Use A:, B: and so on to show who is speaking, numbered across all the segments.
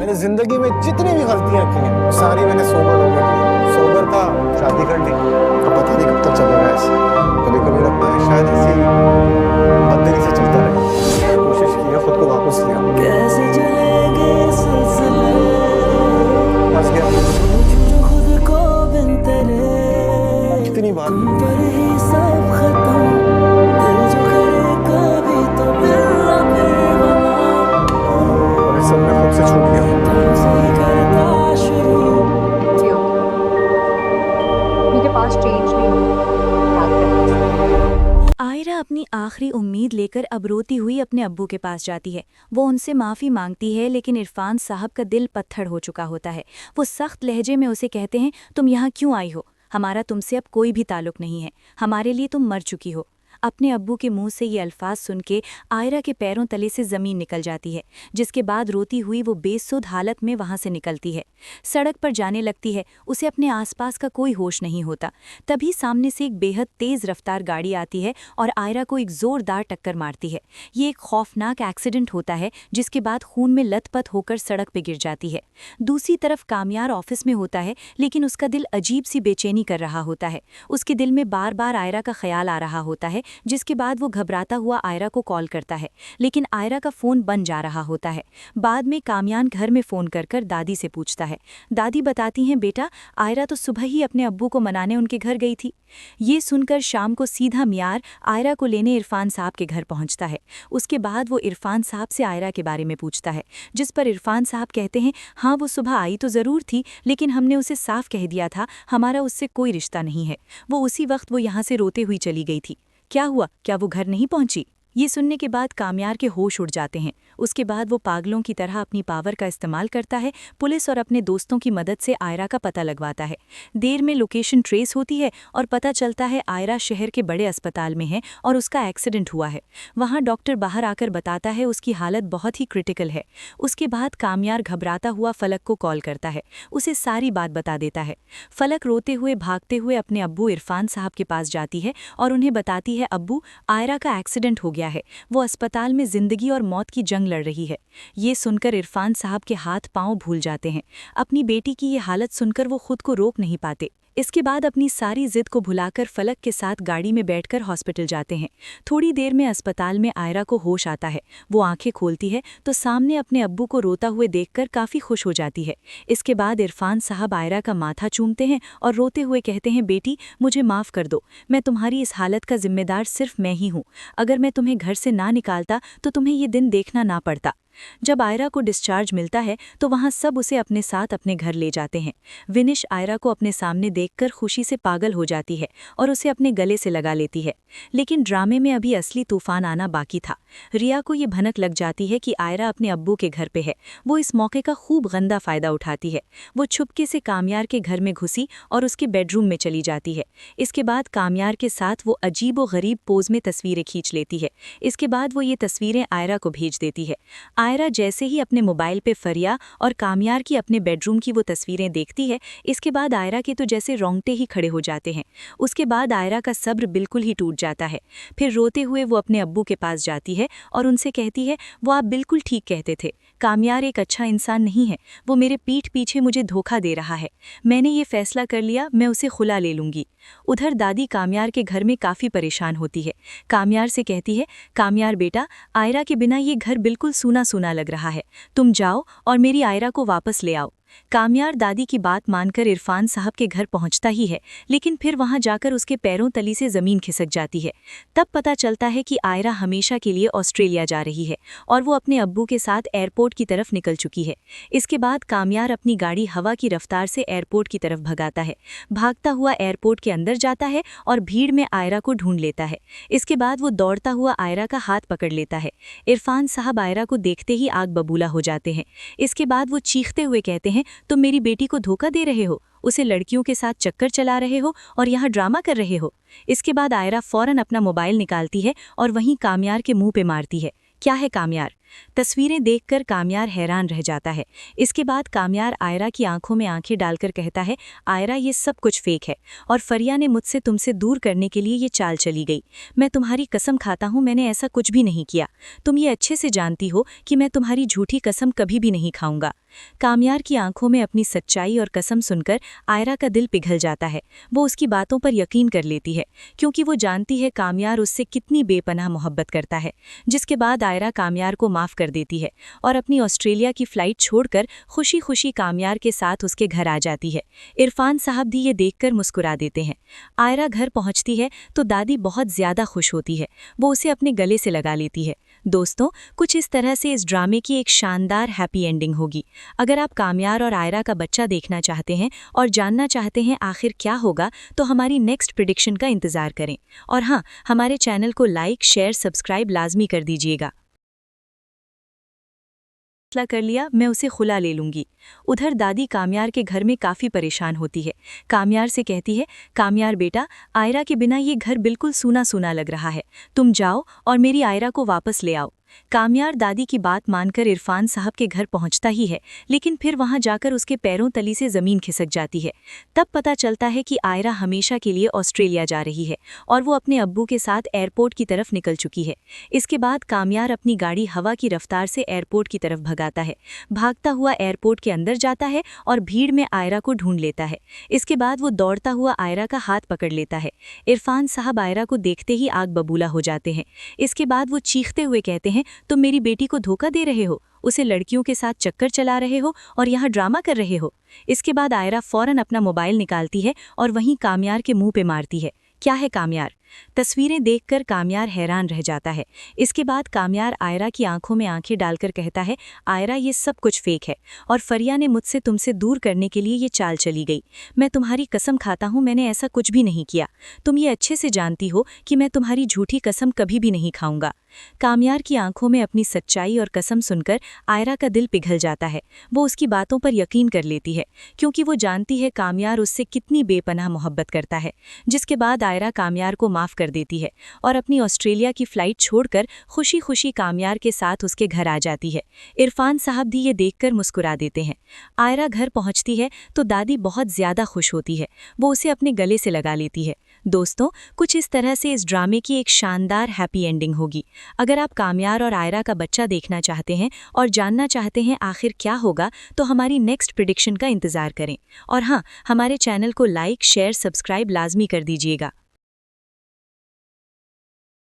A: मैंने जिंदगी में जितनी भी गलतियां की हैं वो सारी मैंने सोबर होकर की। सोबर था, शादी कर ली। अब पता नहीं कब तक चलेगा ऐसे। कभी कभी लगता है शायद ऐसी बदतमीजी से चलता रहे। कोशिश की है खुद को वापस लिया,
B: कैसे चलेंगे सिलसिले,
A: फंस गया।
B: पूछूं जो खुद को बिन तेरे,
A: कितनी बार
B: तुम पर ही सब खत्म, दिल जो करे कभी तो मिलना फिर वहाँ,
A: और इस सब में खुद से छूट गया।
B: तुमसे ही करता शुरू।
C: क्यों? मेरे पास चेंज नहीं होगा। याद रखना।
D: आयरा अपनी आखिरी उम्मीद लेकर अब रोती हुई अपने अब्बू के पास जाती है। वो उनसे माफ़ी मांगती है, लेकिन इरफान साहब का दिल पत्थर हो चुका होता है। वो सख्त लहजे में उसे कहते हैं, तुम यहाँ क्यों आई हो? हमारा तुमसे अब कोई भी ताल्लुक नहीं है। हमारे लिए तुम मर चुकी हो। अपने अब्बू के मुंह से ये अल्फाज सुन के आयरा के पैरों तले से ज़मीन निकल जाती है, जिसके बाद रोती हुई वो बेसुध हालत में वहाँ से निकलती है। सड़क पर जाने लगती है। उसे अपने आसपास का कोई होश नहीं होता। तभी सामने से एक बेहद तेज़ रफ्तार गाड़ी आती है और आयरा को एक ज़ोरदार टक्कर मारती है। ये एक खौफनाक एक्सीडेंट होता है, जिसके बाद खून में लथपथ होकर सड़क पर गिर जाती है। दूसरी तरफ कामयार ऑफिस में होता है, लेकिन उसका दिल अजीब सी बेचैनी कर रहा होता है। उसके दिल में बार बार आयरा का ख्याल आ रहा होता है, जिसके बाद वो घबराता हुआ आयरा को कॉल करता है, लेकिन आयरा का फ़ोन बंद जा रहा होता है। बाद में कामयान घर में फ़ोन कर दादी से पूछता है। दादी बताती हैं, बेटा आयरा तो सुबह ही अपने अब्बू को मनाने उनके घर गई थी। ये सुनकर शाम को सीधा मियार आयरा को लेने इरफान साहब के घर पहुंचता है। उसके बाद वो इरफान साहब से आयरा के बारे में पूछता है, जिस पर इरफान साहब कहते हैं, हाँ वो सुबह आई तो ज़रूर थी, लेकिन हमने उसे साफ कह दिया था हमारा उससे कोई रिश्ता नहीं है। वो उसी वक्त वो यहाँ से रोते हुई चली गई थी। क्या हुआ? क्या वो घर नहीं पहुंची? ये सुनने के बाद कामयार के होश उड़ जाते हैं। उसके बाद वो पागलों की तरह अपनी पावर का इस्तेमाल करता है। पुलिस और अपने दोस्तों की मदद से आयरा का पता लगवाता है। देर में लोकेशन ट्रेस होती है और पता चलता है आयरा शहर के बड़े अस्पताल में है और उसका एक्सीडेंट हुआ है। वहाँ डॉक्टर बाहर आकर बताता है उसकी हालत बहुत ही क्रिटिकल है। उसके बाद कामयार घबराता हुआ फलक को कॉल करता है, उसे सारी बात बता देता है। फलक रोते हुए भागते हुए अपने अब्बू इरफान साहब के पास जाती है और उन्हें बताती है, अब्बू आयरा का एक्सीडेंट हो गया है, वो अस्पताल में जिंदगी और मौत की जंग लड़ रही है। ये सुनकर इरफान साहब के हाथ पांव भूल जाते हैं। अपनी बेटी की ये हालत सुनकर वो खुद को रोक नहीं पाते। इसके बाद अपनी सारी जिद को भुलाकर फलक के साथ गाड़ी में बैठकर हॉस्पिटल जाते हैं। थोड़ी देर में अस्पताल में आयरा को होश आता है। वो आंखें खोलती है तो सामने अपने अब्बू को रोता हुए देखकर काफ़ी खुश हो जाती है। इसके बाद इरफान साहब आयरा का माथा चूमते हैं और रोते हुए कहते हैं, बेटी मुझे माफ़ कर दो, मैं तुम्हारी इस हालत का जिम्मेदार सिर्फ मैं ही हूँ। अगर मैं तुम्हें घर से ना निकालता तो तुम्हें ये दिन देखना ना पड़ता। जब आयरा को डिस्चार्ज मिलता है तो वहाँ सब उसे अपने साथ अपने घर ले जाते हैं। विनिश आयरा को अपने सामने देखकर खुशी से पागल हो जाती है और उसे अपने गले से लगा लेती है। लेकिन ड्रामे में अभी असली तूफान आना बाकी था। रिया को ये भनक लग जाती है कि आयरा अपने अब्बू के घर पे है। वो इस मौके का खूब गंदा फ़ायदा उठाती है। वो छुपके से कामयार के घर में घुसी और उसके बेडरूम में चली जाती है। इसके बाद कामयार के साथ वो अजीब व गरीब पोज में तस्वीरें खींच लेती है। इसके बाद वो ये तस्वीरें आयरा को भेज देती है। आयरा जैसे ही अपने मोबाइल पे फरिया और कामयार की अपने बेडरूम की वो तस्वीरें देखती है, इसके बाद आयरा के तो जैसे रोंगटे ही खड़े हो जाते हैं। उसके बाद आयरा का सब्र बिल्कुल ही टूट जाता है। फिर रोते हुए वो अपने अब्बू के पास जाती है और उनसे कहती है, वो आप बिल्कुल ठीक कहते थे, कामयार एक अच्छा इंसान नहीं है, वो मेरे पीठ पीछे मुझे धोखा दे रहा है। मैंने ये फैसला कर लिया, मैं उसे खुला ले लूंगी। उधर दादी कामयार के घर में काफ़ी परेशान होती है। कामयार से कहती है, कामयार बेटा आयरा के बिना ये घर बिल्कुल सूना सूना लग रहा है, तुम जाओ और मेरी आयरा को वापस ले आओ। कामयार दादी की बात मानकर इरफान साहब के घर पहुंचता ही है, लेकिन फिर वहां जाकर उसके पैरों तली से ज़मीन खिसक जाती है। तब पता चलता है कि आयरा हमेशा के लिए ऑस्ट्रेलिया जा रही है और वो अपने अब्बू के साथ एयरपोर्ट की तरफ निकल चुकी है। इसके बाद कामयार अपनी गाड़ी हवा की रफ्तार से एयरपोर्ट की तरफ भगाता है। भागता हुआ एयरपोर्ट के अंदर जाता है और भीड़ में आयरा को ढूंढ लेता है। इसके बाद वो दौड़ता हुआ आयरा का हाथ पकड़ लेता है। इरफान साहब आयरा को देखते ही आग बबूला हो जाते हैं। इसके बाद वो चीखते हुए कहते हैं, तुम मेरी बेटी को धोखा दे रहे हो, उसे लड़कियों के साथ चक्कर चला रहे हो और यहाँ ड्रामा कर रहे हो। इसके बाद आयरा फौरन अपना मोबाइल निकालती है और वहीं कामयार के मुंह पे मारती है। क्या है कामयार, तस्वीरें देखकर कामयार हैरान रह जाता है। इसके बाद कामयार आयरा की आंखों में आंखें डालकर कहता है, आयरा ये सब कुछ फेक है और फरिया ने मुझसे तुमसे दूर करने के लिए ये चाल चली गई। मैं तुम्हारी कसम खाता हूँ मैंने ऐसा कुछ भी नहीं किया। तुम ये अच्छे से जानती हो कि मैं तुम्हारी झूठी कसम कभी भी नहीं खाऊंगा। कामयार की आंखों में अपनी सच्चाई और कसम सुनकर आयरा का दिल पिघल जाता है। वो उसकी बातों पर यकीन कर लेती है क्योंकि वो जानती है कामयार उससे कितनी बेपनाह मोहब्बत करता है। जिसके बाद आयरा कामयार को माफ़ कर देती है और अपनी ऑस्ट्रेलिया की फ़्लाइट छोड़कर खुशी खुशी कामयार के साथ उसके घर आ जाती है। इरफान साहब भी ये देखकर मुस्कुरा देते हैं। आयरा घर पहुंचती है तो दादी बहुत ज़्यादा खुश होती है। वो उसे अपने गले से लगा लेती है। दोस्तों, कुछ इस तरह से इस ड्रामे की एक शानदार हैप्पी एंडिंग होगी। अगर आप कामयार और आयरा का बच्चा देखना चाहते हैं और जानना चाहते हैं आखिर क्या होगा, तो हमारी नेक्स्ट प्रेडिक्शन का इंतज़ार करें। और हाँ, हमारे चैनल को लाइक, शेयर, सब्सक्राइब लाजमी कर दीजिएगा। फैसला कर लिया, मैं उसे खुला ले लूंगी। उधर दादी कामयार के घर में काफ़ी परेशान होती है। कामयार से कहती है, कामयार बेटा, आयरा के बिना ये घर बिल्कुल सूना सूना लग रहा है। तुम जाओ और मेरी आयरा को वापस ले आओ। कामयार दादी की बात मानकर इरफान साहब के घर पहुंचता ही है, लेकिन फिर वहां जाकर उसके पैरों तली से ज़मीन खिसक जाती है। तब पता चलता है कि आयरा हमेशा के लिए ऑस्ट्रेलिया जा रही है और वो अपने अब्बू के साथ एयरपोर्ट की तरफ निकल चुकी है। इसके बाद कामयार अपनी गाड़ी हवा की रफ्तार से एयरपोर्ट की तरफ भगाता है। भागता हुआ एयरपोर्ट के अंदर जाता है और भीड़ में आयरा को ढूंढ लेता है। इसके बाद वो दौड़ता हुआ आयरा का हाथ पकड़ लेता है। इरफान साहब आयरा को देखते ही आग बबूला हो जाते हैं। इसके बाद वो चीखते हुए कहते हैं, तुम मेरी बेटी को धोखा दे रहे हो, उसे लड़कियों के साथ चक्कर चला रहे हो और यहाँ ड्रामा कर रहे हो। इसके बाद आयरा फौरन अपना मोबाइल निकालती है और वहीं कामयार के मुंह पे मारती है। क्या है कामयार? तस्वीरें देखकर कामयार हैरान रह जाता है। इसके बाद कामयार आयरा की आंखों में आंखें डालकर कहता है, आयरा ये सब कुछ फेक है और फरिया ने मुझसे तुमसे दूर करने के लिए ये चाल चली गई। मैं तुम्हारी कसम खाता हूँ मैंने ऐसा कुछ भी नहीं किया। तुम ये अच्छे से जानती हो कि मैं तुम्हारी झूठी कसम कभी भी नहीं खाऊंगा। कामयार की आंखों में अपनी सच्चाई और कसम सुनकर आयरा का दिल पिघल जाता है। वो उसकी बातों पर यकीन कर लेती है क्योंकि वो जानती है कामयार उससे कितनी बेपनाह मोहब्बत करता है। जिसके बाद आयरा कामयार को माफ़ कर देती है और अपनी ऑस्ट्रेलिया की फ़्लाइट छोड़कर खुशी खुशी कामयार के साथ उसके घर आ जाती है। इरफान साहब भी ये देखकर मुस्कुरा देते हैं। आयरा घर पहुंचती है तो दादी बहुत ज़्यादा खुश होती है। वो उसे अपने गले से लगा लेती है। दोस्तों, कुछ इस तरह से इस ड्रामे की एक शानदार हैप्पी एंडिंग होगी। अगर आप कामयार और आयरा का बच्चा देखना चाहते हैं और जानना चाहते हैं आखिर क्या होगा, तो हमारी नेक्स्ट प्रेडिक्शन का इंतज़ार करें। और हाँ, हमारे चैनल को लाइक, शेयर, सब्सक्राइब लाजमी कर दीजिएगा।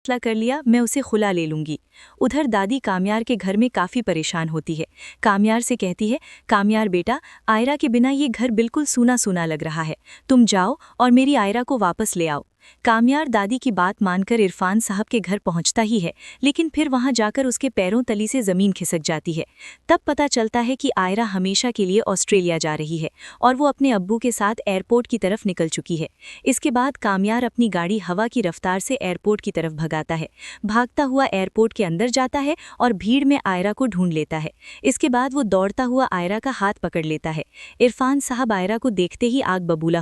D: फैसला कर लिया, मैं उसे खुला ले लूंगी। उधर दादी कामयार के घर में काफ़ी परेशान होती है। कामयार से कहती है, कामयार बेटा, आयरा के बिना ये घर बिल्कुल सूना सूना लग रहा है। तुम जाओ और मेरी आयरा को वापस ले आओ। कामयार दादी की बात मानकर इरफान साहब के घर पहुंचता ही है, लेकिन फिर वहां जाकर उसके पैरों तली से ज़मीन खिसक जाती है। तब पता चलता है कि आयरा हमेशा के लिए ऑस्ट्रेलिया जा रही है और वो अपने अब्बू के साथ एयरपोर्ट की तरफ निकल चुकी है। इसके बाद कामयार अपनी गाड़ी हवा की रफ्तार से एयरपोर्ट की तरफ भगाता है। भागता हुआ एयरपोर्ट के अंदर जाता है और भीड़ में आयरा को ढूंढ लेता है। इसके बाद वो दौड़ता हुआ आयरा का हाथ पकड़ लेता है। इरफान साहब आयरा को देखते ही आग बबूला